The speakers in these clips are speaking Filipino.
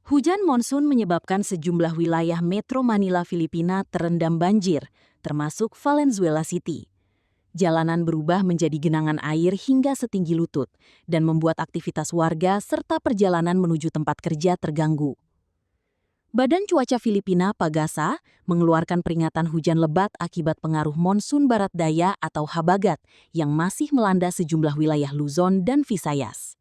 Hujan monsun menyebabkan sejumlah wilayah Metro Manila, Filipina terendam banjir, termasuk Valenzuela City. Jalanan berubah menjadi genangan air hingga setinggi lutut dan membuat aktivitas warga serta perjalanan menuju tempat kerja terganggu. Badan Cuaca Filipina Pagasa mengeluarkan peringatan hujan lebat akibat pengaruh monsun barat daya atau Habagat yang masih melanda sejumlah wilayah Luzon dan Visayas.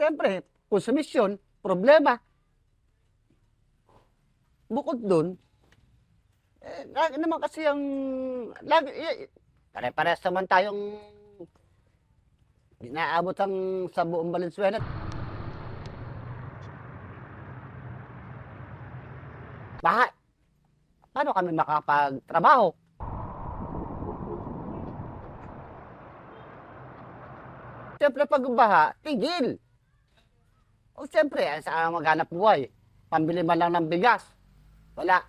Siyempre, konsumisyon, problema. Bukod dun, lagi naman kasi pare-parehas naman tayong inaabot sa buong Valenzuela. Baha, paano kami makapagtrabaho? Siyempre, pag baha, tigil. O siyempre, saan maghanap buhay? Pambili man lang ng bigas. Wala.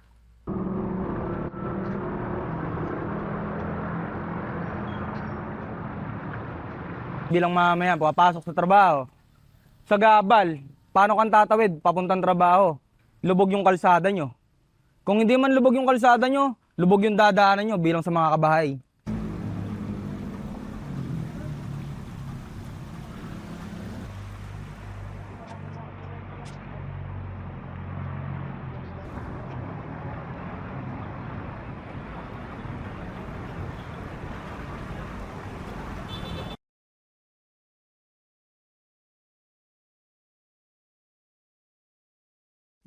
Bilang mamamayan, papasok sa trabaho. Sa gabal, paano kang tatawid papuntang trabaho? Lubog yung kalsada nyo. Kung hindi man lubog yung kalsada nyo, lubog yung dadaanan nyo bilang sa mga kabahay.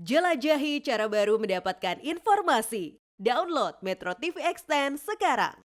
Jelajahi cara baru mendapatkan informasi. Download Metro TV Extend sekarang.